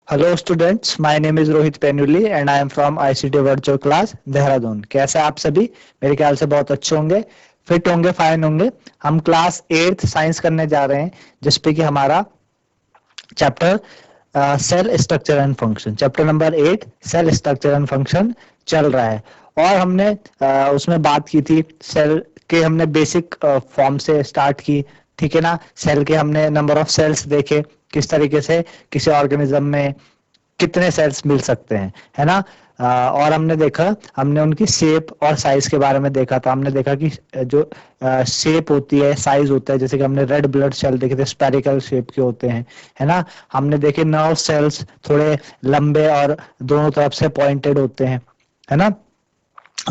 Hello students, my name is Rohit Penuli and I am from ICT virtual class Dehradun. कैसे आप सभी? मेरे ख्याल से बहुत अच्छे होंगे, फिट होंगे, फाइन होंगे। हम क्लास 8th साइंस करने जा रहे हैं, जिसपे कि हमारा chapter cell structure and function, chapter number 8 cell structure and function चल रहा है। और हमने उसमें बात की थी सेल के, हमने बेसिक फॉर्म से स्टार्ट की। ठीक है ना? सेल के हमने नंबर ऑफ सेल्स देखे, किस तरीके से किसी ऑर्गेनिज्म में कितने सेल्स मिल सकते हैं, है ना? और हमने देखा, हमने उनकी शेप और साइज के बारे में देखा था। हमने देखा कि जो शेप होती है, साइज होता है, जैसे कि हमने रेड ब्लड सेल देखे थे, स्पेरिकल शेप के होते हैं, है ना? हमने देखे नर्व सेल्स थोड़े लंबे और दोनों तरफ से पॉइंटेड होते हैं, है ना?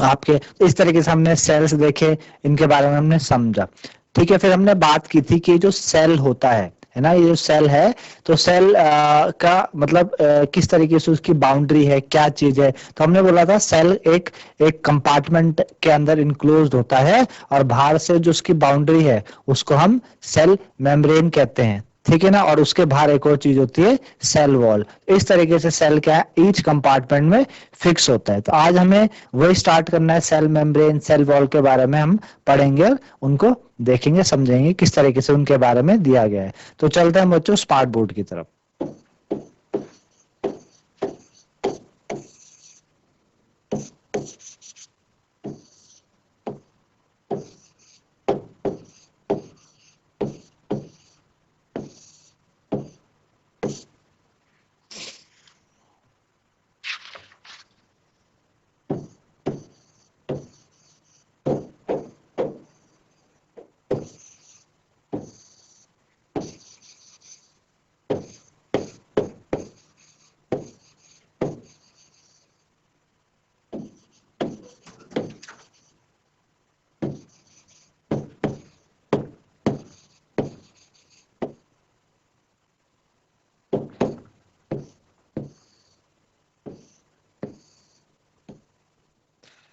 आपके इस तरीके से हमने सेल्स देखे, इनके बारे में हमने समझा। ठीक है, फिर हमने बात की थी कि जो सेल होता है ना, ये जो सेल है, तो सेल का मतलब किस तरीके से उसकी बाउंड्री है, क्या चीज है। तो हमने बोला था सेल एक एक कंपार्टमेंट के अंदर इनक्लोज्ड होता है, और बाहर से जो उसकी बाउंड्री है उसको हम सेल मेम्ब्रेन कहते हैं। ठीक है ना? और उसके बाहर एक और चीज होती है सेल वॉल। इस तरीके से सेल क्या है, ईच कंपार्टमेंट में फिक्स होता है। तो आज हमें वही स्टार्ट करना है, सेल मेम्ब्रेन, सेल वॉल के बारे में हम पढ़ेंगे और उनको देखेंगे, समझेंगे किस तरीके से उनके बारे में दिया गया है। तो चलते हैं बच्चों स्मार्ट बोर्ड की तरफ।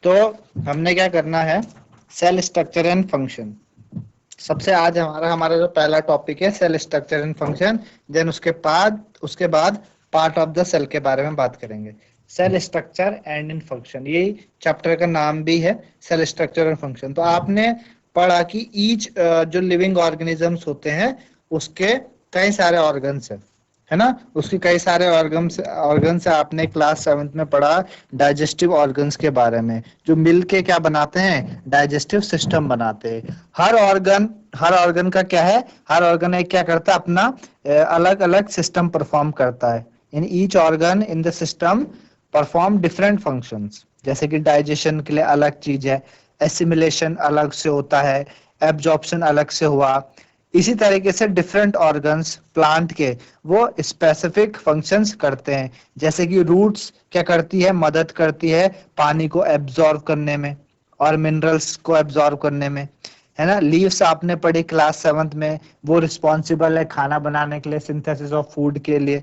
तो हमने क्या करना है, सेल स्ट्रक्चर एंड फंक्शन। सबसे आज हमारा हमारा जो पहला टॉपिक है cell structure and function. Then उसके बाद पार्ट ऑफ द सेल के बारे में बात करेंगे। Cell structure and in function, यही चैप्टर का नाम भी है, सेल स्ट्रक्चर एंड फंक्शन। तो आपने पढ़ा कि ईच जो लिविंग ऑर्गेनिजम्स होते हैं उसके कई सारे ऑर्गन्स है ना? उसके कई सारे ऑर्गन्स आपने क्लास 7th में पढ़ा, डाइजेस्टिव ऑर्गन्स के बारे में, जो मिल के क्या बनाते हैं, डाइजेस्टिव सिस्टम बनाते हैं। हर ऑर्गन का क्या है, हर ऑर्गन एक क्या करता है, अपना अलग अलग सिस्टम परफॉर्म करता है। In each organ in the system perform different functions. जैसे कि डाइजेशन के लिए अलग चीज है, एसिमिलेशन अलग से होता है, एब्जॉर्प्शन अलग से हुआ। इसी तरीके से डिफरेंट ऑर्गन्स प्लांट के वो स्पेसिफिक फंक्शंस करते हैं। जैसे कि रूट्स क्या करती है, मदद करती है पानी को एब्जॉर्ब करने में और मिनरल्स को एब्जॉर्ब करने में, है ना? लीव्स आपने पढ़ी क्लास 7th में, वो रिस्पॉन्सिबल है खाना बनाने के लिए, सिंथेसिस ऑफ फूड के लिए।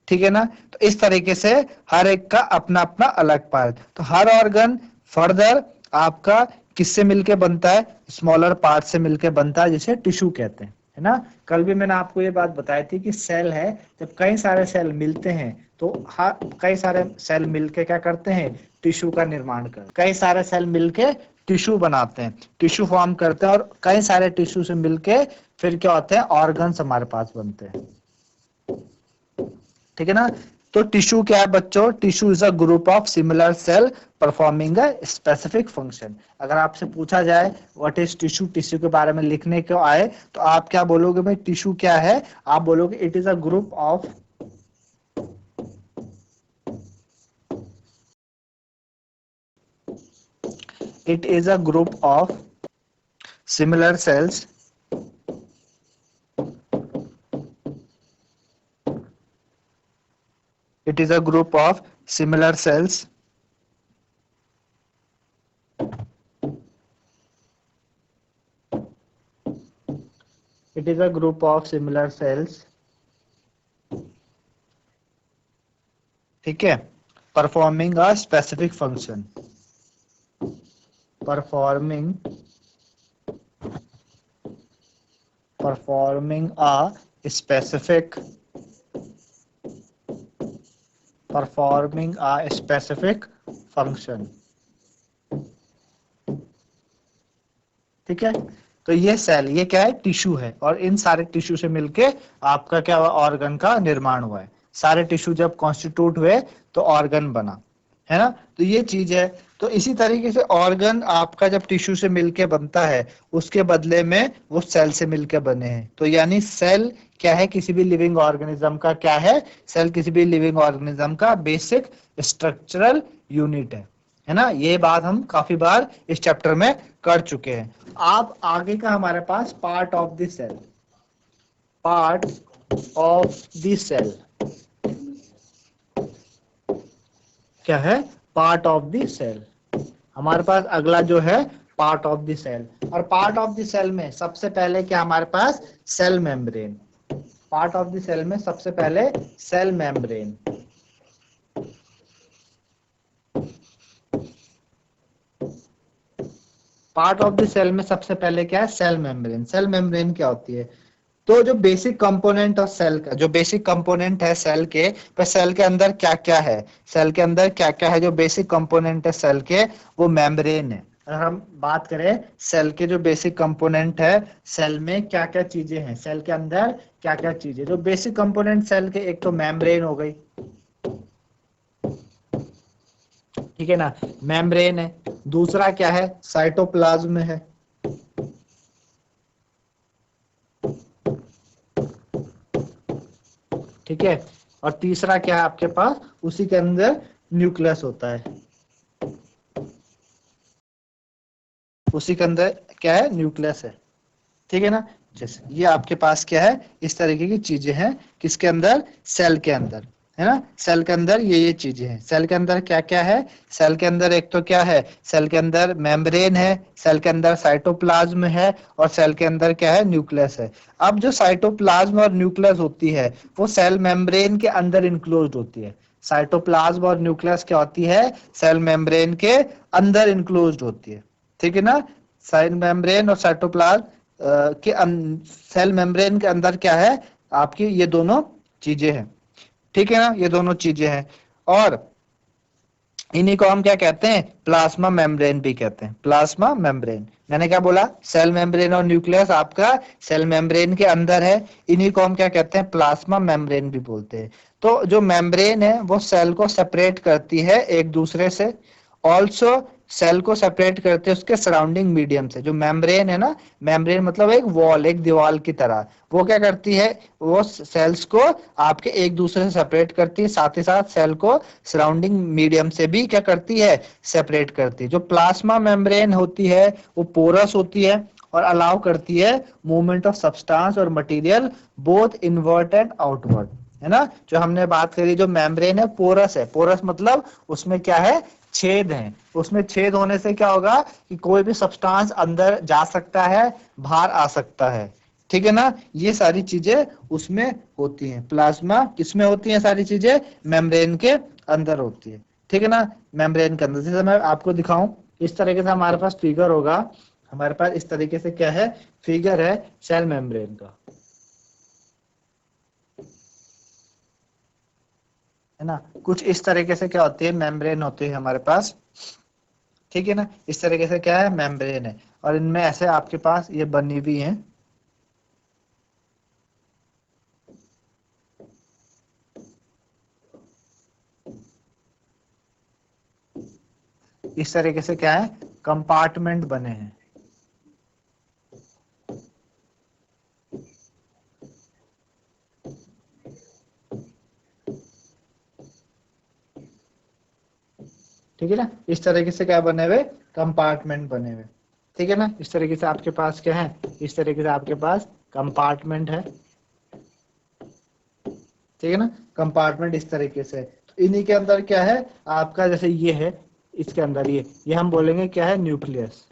ठीक है ना? तो इस तरीके से हर एक का अपना अपना अलग पार्ट। तो हर ऑर्गन फर्दर आपका किससे मिलके बनता है, स्मॉलर पार्ट से मिलके बनता है, जिसे टिश्यू कहते हैं, है ना? कल भी मैंने आपको ये बात बताई थी कि सेल है, जब कई सारे सेल मिलते हैं तो कई सारे सेल मिलके क्या करते हैं, टिश्यू का निर्माण करते हैं। कई सारे सेल मिलके टिश्यू बनाते हैं, टिश्यू फॉर्म करते हैं, और कई सारे टिश्यू से मिलके फिर क्या होते हैं, ऑर्गन्स हमारे पास बनते हैं। ठीक है ना? तो टिश्यू क्या है बच्चों? Tissue is a group of similar cell performing a specific function. अगर आपसे पूछा जाए व्हाट इज टिश्यू, टिश्यू के बारे में लिखने को आए, तो आप क्या बोलोगे भाई, टिश्यू क्या है? आप बोलोगे it is a group of it is a group of similar cells it is a group of similar cells it is a group of similar cells, ठीक है, performing a specific function, performing a specific performing a specific function. ठीक है, तो ये cell, ये क्या है, tissue है, और इन सारे टिश्यू से मिलके आपका क्या हुआ, ऑर्गन का निर्माण हुआ है। सारे टिश्यू जब कॉन्स्टिट्यूट हुए तो ऑर्गन बना, है ना। तो ये चीज है। तो इसी तरीके से ऑर्गन आपका जब टिश्यू से मिलके बनता है, उसके बदले में वो सेल से मिलके बने हैं। तो यानी सेल क्या है, किसी भी लिविंग ऑर्गेनिज्म का क्या है, सेल किसी भी लिविंग ऑर्गेनिज्म का बेसिक स्ट्रक्चरल यूनिट है ना। ये बात हम काफी बार इस चैप्टर में कर चुके हैं। आप आगे का हमारे पास part of the cell, part of the cell क्या है, पार्ट ऑफ द सेल। हमारे पास अगला जो है पार्ट ऑफ द सेल, और पार्ट ऑफ द सेल में सबसे पहले क्या हमारे पास, cell membrane. Part of the cell में सबसे पहले cell membrane. Part of the cell में सबसे पहले क्या है, सेल मेम्ब्रेन। सेल मेम्ब्रेन क्या होती है, तो जो बेसिक कंपोनेंट ऑफ सेल का, जो बेसिक कंपोनेंट है सेल के, पर सेल के अंदर क्या क्या है, सेल के अंदर क्या क्या है, जो बेसिक कंपोनेंट है सेल के, वो मेम्ब्रेन है। अगर हम बात करें सेल के जो बेसिक कंपोनेंट है, सेल में क्या क्या चीजें हैं, सेल के अंदर क्या क्या चीजें, जो बेसिक कंपोनेंट सेल के, एक तो मेम्ब्रेन हो गई, ठीक है ना, मेम्ब्रेन है। दूसरा क्या है, साइटोप्लाज्म है, ठीक है। और तीसरा क्या है आपके पास, उसी के अंदर न्यूक्लियस होता है, उसी के अंदर क्या है, न्यूक्लियस है, ठीक है ना। जैसे ये आपके पास क्या है, इस तरीके की चीजें हैं, किसके अंदर, सेल के अंदर, है ना। सेल के अंदर ये चीजें हैं। सेल के अंदर क्या क्या है, सेल के अंदर एक तो क्या है, सेल के अंदर मेम्ब्रेन है, सेल के अंदर साइटोप्लाज्म है, और सेल के अंदर क्या है, न्यूक्लियस है। अब जो साइटोप्लाज्म और न्यूक्लियस होती है, वो सेल मेम्ब्रेन के अंदर इंक्लोज होती है। साइटोप्लाज्म और न्यूक्लियस क्या होती है, सेल मेम्ब्रेन के अंदर इंक्लोज होती है, ठीक है ना। सेल मेम्ब्रेन और साइटोप्लाज्म के सेल मेम्ब्रेन के अंदर क्या है, आपकी ये दोनों चीजें हैं, ठीक है ना, ये दोनों चीजें हैं। और इन्हीं को हम क्या कहते हैं, प्लाज्मा मेम्ब्रेन भी कहते हैं, प्लाज्मा मेम्ब्रेन। मैंने क्या बोला, सेल मेम्ब्रेन और न्यूक्लियस आपका सेल मेम्ब्रेन के अंदर है, इन्हीं को हम क्या कहते हैं, प्लाज्मा मेम्ब्रेन भी बोलते हैं। तो जो मेम्ब्रेन है वो सेल को सेपरेट करती है एक दूसरे से, ऑल्सो सेल को सेपरेट करते हैं उसके सराउंडिंग मीडियम से। जो मेम्ब्रेन है ना, मेम्ब्रेन मतलब एक वॉल, एक दीवार की तरह, वो क्या करती है, वो सेल्स को आपके एक दूसरे से सेपरेट करती है, साथ ही साथ सेल को सराउंडिंग मीडियम से भी क्या करती है, सेपरेट करती है। जो प्लाज्मा मेम्ब्रेन होती है वो पोरस होती है, और अलाउ करती है मूवमेंट ऑफ सब्सटेंस और material both inward and outward, है ना। जो हमने बात करी, जो मेम्ब्रेन है पोरस है, पोरस मतलब उसमें क्या है, छेद है। उसमें छेद होने से क्या होगा कि कोई भी सब्सटेंस अंदर जा सकता है, बाहर आ सकता है, ठीक है ना। ये सारी चीजें उसमें होती हैं। प्लाज्मा किसमें होती हैं, सारी चीजें मेम्ब्रेन के अंदर होती है, ठीक है ना, मेम्ब्रेन के अंदर। जैसे मैं आपको दिखाऊं, इस तरीके से हमारे पास फिगर होगा, हमारे पास इस तरीके से क्या है, फिगर है सेल मेम्ब्रेन का, है ना। कुछ इस तरीके से क्या होती है, मेम्ब्रेन होती है हमारे पास, ठीक है ना। इस तरीके से क्या है, मेम्ब्रेन है, और इनमें ऐसे आपके पास ये बनी हुई है, इस तरीके से क्या है, कंपार्टमेंट बने हैं, ठीक है ना। इस तरीके से क्या बने हुए, कंपार्टमेंट बने हुए, ठीक है ना। इस तरीके से आपके पास क्या है, इस तरीके से आपके पास कंपार्टमेंट है, ठीक है ना। कंपार्टमेंट इस तरीके से, तो इन्हीं के अंदर क्या है आपका, जैसे ये है, इसके अंदर ये हम बोलेंगे क्या है, न्यूक्लियस,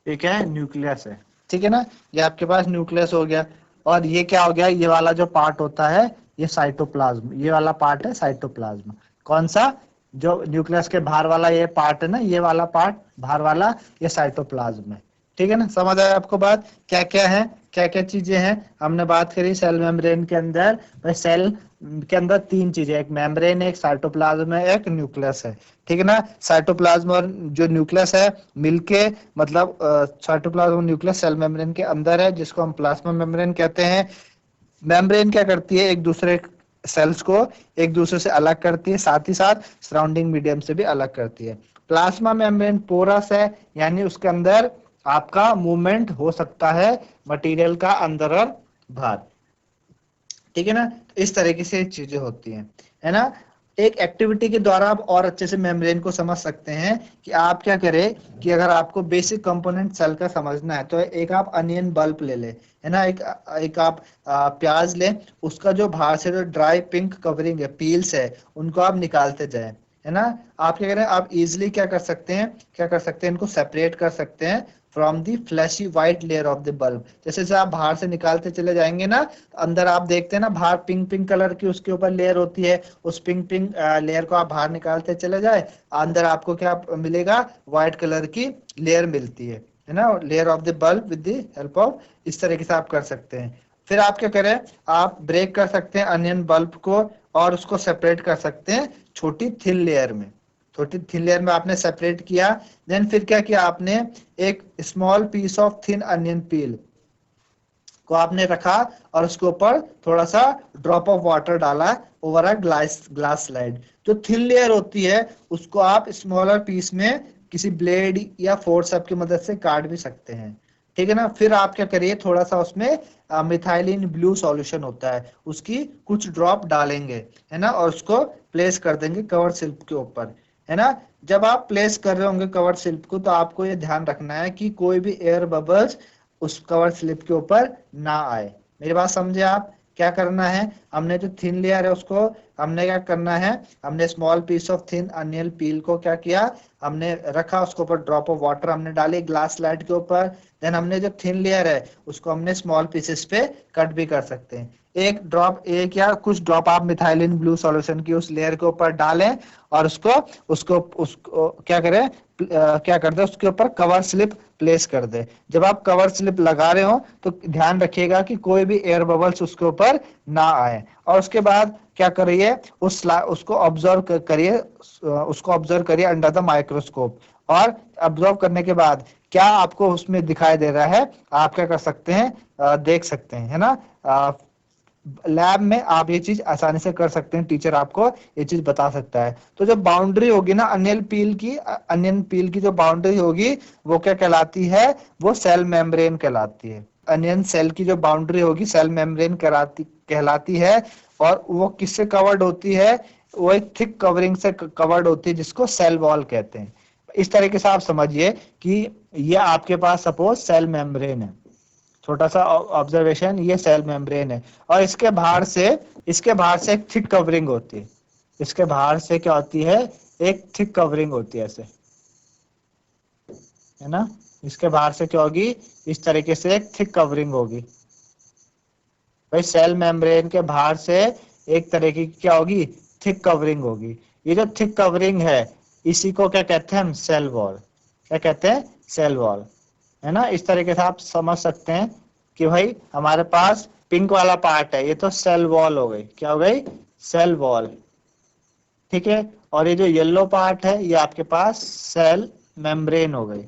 ठीक है, न्यूक्लियस है, ठीक है ना। ये आपके पास न्यूक्लियस हो गया, और ये क्या हो गया, ये वाला जो पार्ट होता है ये साइटोप्लाज्म, ये वाला पार्ट है साइटोप्लाज्म। कौन सा, जो न्यूक्लियस के बाहर वाला ये पार्ट है ना, ये वाला पार्ट बाहर वाला, ये साइटोप्लाज्म है। ठीक है ना, समझ आया आपको बात? क्या क्या है, क्या क्या चीजें हैं हमने बात करी सेल मेम्ब्रेन के अंदर। भाई सेल के अंदर तीन चीजें, एक मेम्ब्रेन है, एक साइटोप्लाज्म है, एक न्यूक्लियस है। ठीक है ना, साइटोप्लाज्म और जो न्यूक्लियस है मिलके, मतलब साइटोप्लाज्म और न्यूक्लियस सेल मेम्ब्रेन के अंदर है, जिसको हम प्लाज्मा मेम्ब्रेन कहते हैं। मेम्ब्रेन क्या करती है, एक दूसरे सेल्स को एक दूसरे से अलग करती है, साथ ही साथ सराउंडिंग मीडियम से भी अलग करती है। प्लाज्मा मेम्ब्रेन पोरस है, यानी उसके अंदर आपका मूवमेंट हो सकता है मटेरियल का अंदर और बाहर। ठीक है ना, तो इस तरीके से चीजें होती हैं, है ना। एक एक्टिविटी के द्वारा आप और अच्छे से मेम्ब्रेन को समझ सकते हैं कि आप क्या करें कि अगर आपको बेसिक कंपोनेंट सेल का समझना है तो एक आप अनियन बल्ब ले ले, है ना, एक आप प्याज लें, उसका जो बाहर से जो ड्राई पिंक कवरिंग है, पील्स है, उनको आप निकालते जाएं, है ना। आप क्या करें, आप इजिली क्या कर सकते हैं, क्या कर सकते हैं, इनको सेपरेट कर सकते हैं from the fleshy white layer of the bulb. जैसे जैसे आप बाहर से निकालते चले जाएंगे ना, अंदर आप देखते हैं ना बाहर पिंक पिंक कलर की उसके ऊपर लेयर होती है, उस पिंक पिंक लेयर को आप बाहर निकालते चले जाए, अंदर आपको क्या मिलेगा, व्हाइट कलर की लेयर मिलती है ना, layer of the bulb with the help of, इस तरीके से आप कर सकते हैं। फिर आप क्या करें, आप ब्रेक कर सकते हैं अनियन बल्ब को और उसको सेपरेट कर सकते हैं छोटी थिन लेयर में। छोटी थिन लेयर में आपने सेपरेट किया, देन फिर क्या किया आपने, एक small piece of thin onion peel को आपने रखा और उसके ऊपर थोड़ा सा ड्रॉप ऑफ वाटर डाला ओवर अ ग्लास स्लाइड। जो थिन लेयर होती है उसको आप स्मॉलर पीस में किसी ब्लेड या फोर्सेप की मदद से काट भी सकते हैं। ठीक है ना, फिर आप क्या करिए, थोड़ा सा उसमें मिथाइलिन ब्लू सॉल्यूशन होता है, उसकी कुछ ड्रॉप डालेंगे, है ना, और उसको प्लेस कर देंगे कवर स्लिप के ऊपर, है ना। जब आप प्लेस कर रहे होंगे कवर स्लिप को, तो आपको ये ध्यान रखना है कि कोई भी एयर बबल्स उस कवर स्लिप के ऊपर ना आए। मेरी बात समझे आप? क्या करना है, हमने जो थिन लेयर है उसको हमने क्या करना है, हमने small piece of thin onion peel को क्या किया, हमने रखा, उसके ऊपर ड्रॉप ऑफ वाटर हमने डाली ग्लास स्लाइड के ऊपर, देन हमने जो थिन लेयर है उसको हमने स्मॉल पीसेस पे कट भी कर सकते हैं। एक ड्रॉप, एक या कुछ ड्रॉप आप मिथाइलिन ब्लू सॉल्यूशन की उस लेयर के ऊपर डालें और उसको उसको उसको क्या करें, क्या कर दे, उसके ऊपर कवर स्लिप प्लेस कर दे। जब आप कवर स्लिप लगा रहे हो तो ध्यान रखिएगा कि कोई भी एयर बबल्स उसके ऊपर ना आए, और उसके बाद क्या करिए, उसको ऑब्जर्व करिए, उसको ऑब्जर्व करिए अंडर द माइक्रोस्कोप, और ऑब्जर्व करने के बाद क्या आपको उसमें दिखाई दे रहा है, आप क्या कर सकते हैं, देख सकते हैं, है ना। लैब में आप ये चीज आसानी से कर सकते हैं, टीचर आपको ये चीज बता सकता है। तो जो बाउंड्री होगी ना अनियन पील की जो बाउंड्री होगी वो क्या कहलाती है, वो सेल मेम्ब्रेन कहलाती है। अनियन सेल की जो बाउंड्री होगी सेल मेम्ब्रेन कहलाती है, और वो किससे कवर्ड होती है, वो एक थिक कवरिंग से कवर्ड होती है जिसको सेल वॉल कहते हैं। इस तरीके से आप समझिए कि ये आपके पास सपोज सेल मेम्ब्रेन है, छोटा सा ऑब्जर्वेशन, ये सेल मेम्ब्रेन है, और इसके बाहर से एक थिक कवरिंग होती है, इसके बाहर से क्या होती है, एक थिक कवरिंग होती है ऐसे, है ना। इसके बाहर से क्या होगी, इस तरीके से एक थिक कवरिंग होगी। भाई सेल मेम्ब्रेन के बाहर से एक तरीके की क्या होगी, थिक कवरिंग होगी। ये जो थिक कवरिंग है इसी को क्या कहते हैं हम, सेल वॉल। क्या कहते हैं, सेल वॉल, है ना। इस तरीके से आप समझ सकते हैं कि भाई हमारे पास पिंक वाला पार्ट है, ये तो सेल वॉल हो गई, क्या हो गई, सेल वॉल। ठीक है, और ये जो येलो पार्ट है ये आपके पास सेल मेम्ब्रेन हो गई।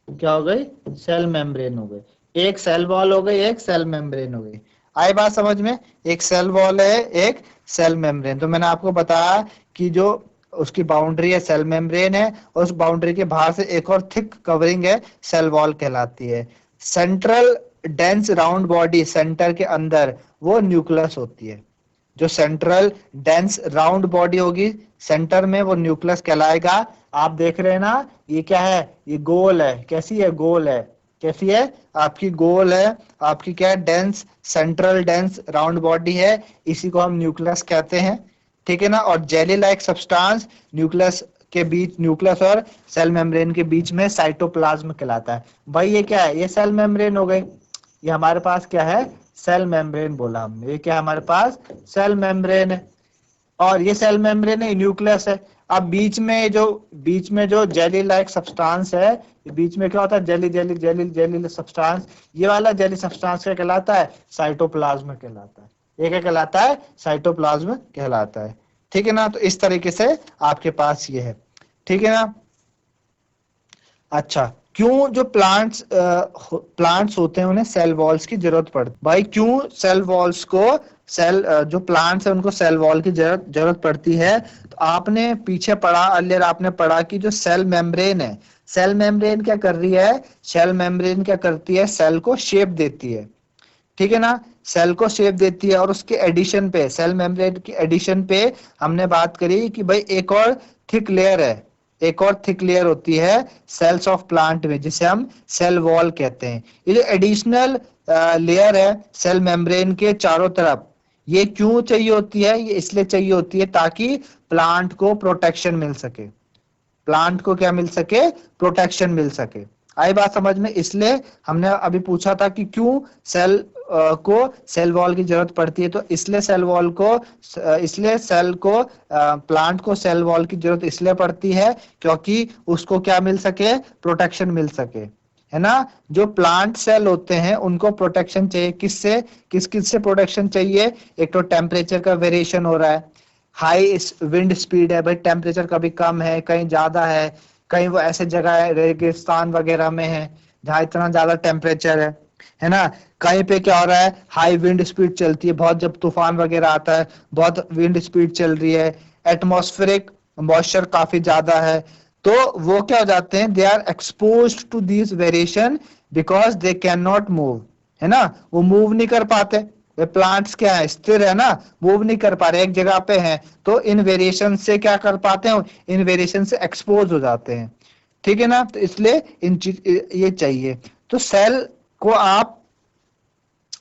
क्या हो गई, सेल मेम्ब्रेन हो गई। एक सेल वॉल हो गई, एक सेल मेम्ब्रेन हो गई। आई बात समझ में? एक सेल वॉल है, एक सेल मेम्ब्रेन। तो मैंने आपको बताया कि जो उसकी बाउंड्री है सेल मेम्ब्रेन है, और उस बाउंड्री के बाहर से एक और थिक कवरिंग है, सेल वॉल कहलाती है। Central dense round body centre के अंदर वो न्यूक्लियस होती है। जो सेंट्रल डेंस राउंड बॉडी होगी सेंटर में, वो न्यूक्लियस कहलाएगा। आप देख रहे हैं ना, ये क्या है, ये गोल है, कैसी है, गोल है, कैसी है, आपकी गोल है, आपकी क्या है, dense, central dense round body है, इसी को हम न्यूक्लियस कहते हैं। ठीक है ना, और जेली लाइक सब्सटेंस न्यूक्लियस के बीच, न्यूक्लियस और सेल मेम्ब्रेन के बीच में साइटोप्लाज्म कहलाता है। भाई ये क्या है, ये सेल मेम्ब्रेन हो गई, ये हमारे पास क्या है, सेल मेम्ब्रेन बोला हमने। ये क्या हमारे पास सेल मेम्ब्रेन है, और ये सेल मेम्ब्रेन है, न्यूक्लियस है। अब बीच में जो जेली लाइक सब्सटेंस है, बीच में क्या होता है, jelly jelly jelly jelly substance, ये वाला जेली सब्सटेंस क्या कहलाता है, साइटोप्लाज्म कहलाता है। ये क्या कहलाता है, साइटोप्लाज्म कहलाता है। ठीक है ना, तो इस तरीके से आपके पास ये है। ठीक है ना। अच्छा, क्यों जो प्लांट्स होते हैं उन्हें सेल वॉल्स की जरूरत पड़ती भाई, क्यों सेल वॉल्स को जो प्लांट्स है उनको सेल वॉल की जरूरत पड़ती है? तो आपने पीछे पढ़ा, अर्लियर आपने पढ़ा कि जो सेल मेम्ब्रेन है, सेल मेम्ब्रेन क्या कर रही है, सेल मेम्ब्रेन क्या करती है, सेल को शेप देती है। ठीक है ना, सेल को शेप देती है, और उसके एडिशन पे, सेल मेम्ब्रेन की एडिशन पे हमने बात करी कि भाई एक और थिक लेयर है, एक और थिक लेयर होती है सेल्स ऑफ प्लांट में, जिसे हम सेल वॉल कहते हैं। ये जो एडिशनल लेयर है सेल मेम्ब्रेन के चारों तरफ, ये क्यों चाहिए होती है, ये इसलिए चाहिए होती है ताकि प्लांट को प्रोटेक्शन मिल सके, प्लांट को क्या मिल सके, प्रोटेक्शन मिल सके। आई बात समझ में? इसलिए हमने अभी पूछा था कि क्यों सेल को सेल वॉल की जरूरत पड़ती है, तो इसलिए सेल को प्लांट को सेल वॉल की जरूरत इसलिए पड़ती है क्योंकि उसको क्या मिल सके, प्रोटेक्शन मिल सके, है ना। जो प्लांट सेल होते हैं उनको प्रोटेक्शन चाहिए, किससे, किस किस से प्रोटेक्शन चाहिए? एक तो टेम्परेचर का वेरिएशन हो रहा है, हाई विंड स्पीड है, भाई टेम्परेचर कभी कम है, कहीं ज्यादा है, कहीं वो ऐसे जगह है रेगिस्तान वगैरह में है जहाँ इतना ज्यादा टेम्परेचर है ना। कहीं पे क्या हो रहा है, हाई विंड स्पीड चलती है, बहुत जब तूफान वगैरह आता है बहुत विंड स्पीड चल रही है, एटमॉस्फेरिक मॉइस्चर काफी ज्यादा है, तो वो क्या हो जाते हैं, they are expose to this variation because they can not move, है ना, वो मूव नहीं कर पाते। वे प्लांट्स क्या है, स्थिर है ना, मूव नहीं कर पा रहे, एक जगह पे हैं, तो इन वेरिएशन से क्या कर पाते हैं, इन वेरिएशन से एक्सपोज हो जाते हैं। ठीक है ना, तो इसलिए इन चीज ये चाहिए। तो सेल को आप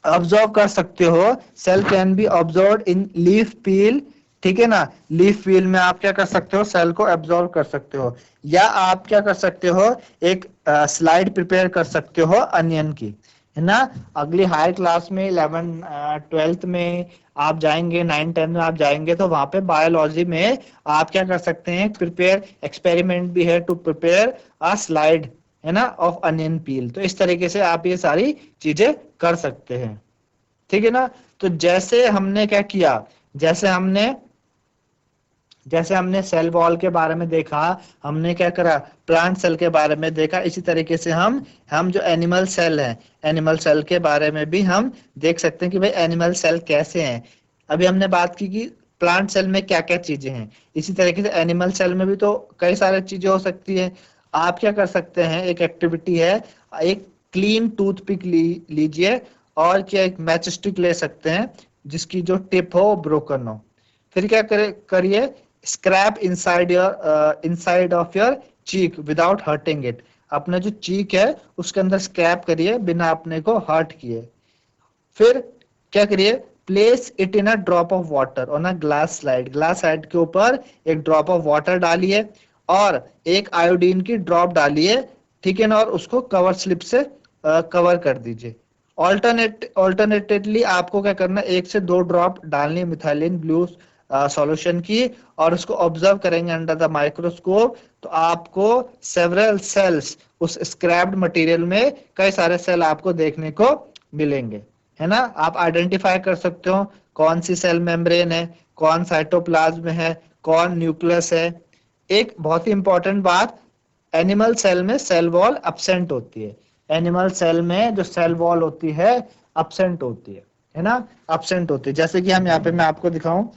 ऑब्जर्व कर सकते हो, cell can be observe in leaf peel. ठीक है ना, लीफ पील में आप क्या कर सकते हो, सेल को ऑब्जर्व कर सकते हो, या आप क्या कर सकते हो, एक स्लाइड प्रिपेयर कर सकते हो अनियन की, है ना। अगली हायर क्लास में 11 12th में आप जाएंगे, 9 10 में आप जाएंगे, तो वहां पे बायोलॉजी में आप क्या कर सकते हैं, प्रिपेयर एक्सपेरिमेंट भी है टू प्रिपेयर अ स्लाइड, है ना, ऑफ अनियन पील। तो इस तरीके से आप ये सारी चीजें कर सकते हैं। ठीक है ना। तो जैसे हमने क्या किया, जैसे हमने जैसे हमने सेल वॉल के बारे में देखा, हमने क्या करा, प्लांट सेल के बारे में देखा, इसी तरीके से हम जो एनिमल सेल है, एनिमल सेल के बारे में भी हम देख सकते हैं कि भाई एनिमल सेल कैसे हैं। अभी हमने बात की कि प्लांट सेल में क्या क्या चीजें हैं, इसी तरीके से एनिमल सेल में भी तो कई सारी चीजें हो सकती है। आप क्या कर सकते हैं, एक एक्टिविटी है, एक क्लीन टूथपिक लीजिए, और क्या एक मैच स्टिक ले सकते हैं जिसकी जो टिप हो ब्रोकन हो। फिर क्या करिए, scrap inside of your cheek without hurting it. अपना जो चीक है उसके अंदर स्क्रैप करिए बिना अपने को हर्ट किए। फिर क्या करिए, place it in a drop of water on a glass slide के ऊपर एक ड्रॉप ऑफ वाटर डालिए, और एक आयोडीन की ड्रॉप डालिए। ठीक है ना, और उसको कवर स्लिप से कवर कर दीजिए। ऑल्टरनेटिवली आपको क्या करना, एक से दो ड्रॉप डालनी मिथाइलिन ब्लू सॉल्यूशन की, और उसको ऑब्जर्व करेंगे अंडर द माइक्रोस्कोप, तो आपको सेवरल सेल्स, उस स्क्रैप्ड मटेरियल में कई सारे सेल आपको देखने को मिलेंगे, है ना। आप आइडेंटिफाई कर सकते हो कौन सी सेल मेम्ब्रेन है, कौन साइटोप्लाज्म है, कौन न्यूक्लियस है। एक बहुत ही इंपॉर्टेंट बात, एनिमल सेल में सेल वॉल एब्सेंट होती है, एनिमल सेल में जो सेल वॉल होती है एब्सेंट होती है ना, एब्सेंट होती है। जैसे कि हम यहाँ पे मैं आपको दिखाऊं,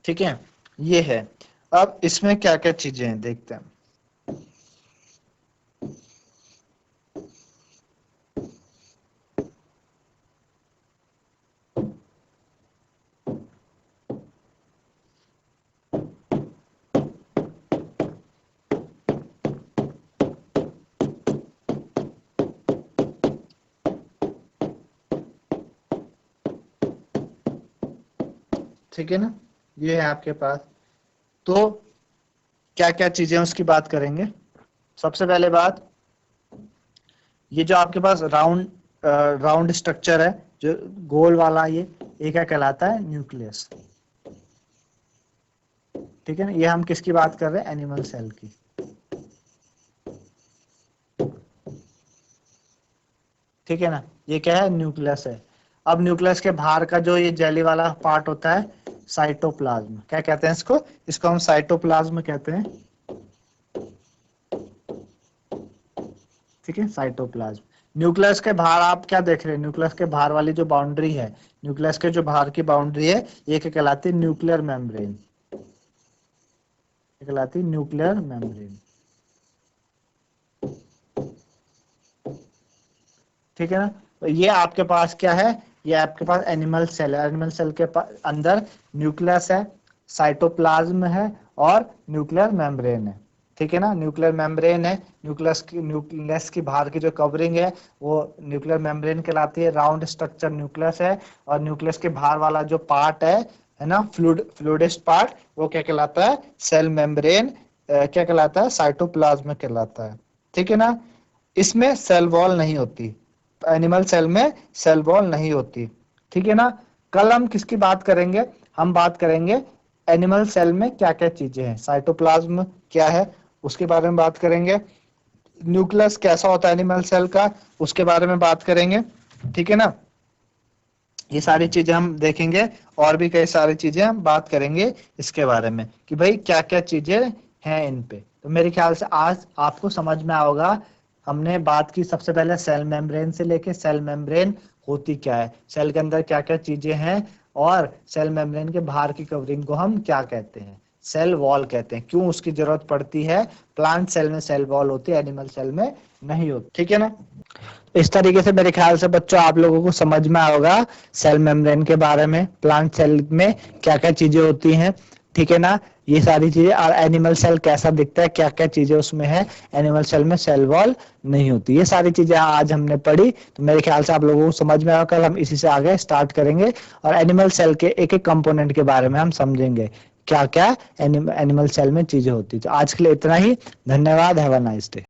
ठीक है, ये है। अब इसमें क्या क्या चीजें हैं देखते हैं। ठीक है ना, ये है आपके पास। तो क्या क्या चीजें उसकी बात करेंगे। सबसे पहले बात, ये जो आपके पास राउंड स्ट्रक्चर है, जो गोल वाला, ये क्या कहलाता है, न्यूक्लियस। ठीक है ना, ये हम किसकी बात कर रहे हैं, एनिमल सेल की। ठीक है ना, ये क्या है, न्यूक्लियस है। अब न्यूक्लियस के बाहर का जो ये जेली वाला पार्ट होता है, साइटोप्लाज्म, क्या कहते हैं इसको, इसको हम साइटोप्लाज्म कहते हैं। ठीक है, साइटोप्लाज्म। न्यूक्लियस के बाहर आप क्या देख रहे हैं, न्यूक्लियस के बाहर वाली जो बाउंड्री है, न्यूक्लियस के जो बाहर की बाउंड्री है, ये क्या कहलाती है, न्यूक्लियर मेम्ब्रेन, कहलाती है न्यूक्लियर मेम्ब्रेन। ठीक है ना, तो ये आपके पास क्या है, ये आपके पास एनिमल सेल है। एनिमल सेल के अंदर न्यूक्लियस है, साइटोप्लाज्म है और न्यूक्लियर मेम्ब्रेन है। ठीक है ना, न्यूक्लियर मेम्ब्रेन है, न्यूक्लियस की बाहर की जो कवरिंग है वो न्यूक्लियर मेम्ब्रेन कहलाती है, राउंड स्ट्रक्चर न्यूक्लियस है। और न्यूक्लियस के बाहर वाला जो पार्ट है ना, फ्लूइडिस्ट पार्ट, वो क्या कहलाता है, सेल मेम्ब्रेन, क्या कहलाता है, साइटोप्लाज्म कहलाता है। ठीक है ना, इसमें सेल वॉल नहीं होती, एनिमल सेल में सेल वॉल नहीं होती। ठीक है ना, कल हम किसकी बात करेंगे, हम बात करेंगे एनिमल सेल में क्या क्या चीजें हैं, साइटोप्लाज्म क्या है उसके बारे में बात करेंगे, न्यूक्लियस कैसा होता है एनिमल सेल का उसके बारे में बात करेंगे। ठीक है ना, ये सारी चीजें हम देखेंगे, और भी कई सारी चीजें हम बात करेंगे इसके बारे में कि भाई क्या क्या चीजें हैं इन पे। तो मेरे ख्याल से आज आपको समझ में आओगा। हमने बात की सबसे पहले सेल मेम्ब्रेन से लेके सेल मेम्ब्रेन होती क्या है, सेल के अंदर क्या क्या चीजें हैं, और सेल मेम्ब्रेन के बाहर की कवरिंग को हम क्या कहते हैं, सेल वॉल कहते हैं, क्यों उसकी जरूरत पड़ती है। प्लांट सेल में सेल वॉल होती है, एनिमल सेल में नहीं होती। ठीक है ना, इस तरीके से मेरे ख्याल से बच्चों आप लोगों को समझ में आएगा सेल मेम्ब्रेन के बारे में, प्लांट सेल में क्या क्या चीजें होती हैं। ठीक है ना, ये सारी चीजें, और एनिमल सेल कैसा दिखता है, क्या क्या चीजें उसमें है, एनिमल सेल में सेल वॉल नहीं होती। ये सारी चीजें आज हमने पढ़ी, तो मेरे ख्याल से आप लोगों को समझ में आएगा। कल हम इसी से आगे स्टार्ट करेंगे और एनिमल सेल के एक एक कंपोनेंट के बारे में हम समझेंगे क्या क्या एनिमल सेल में चीजें होती है। तो आज के लिए इतना ही, धन्यवाद, हैव अ नाइस डे।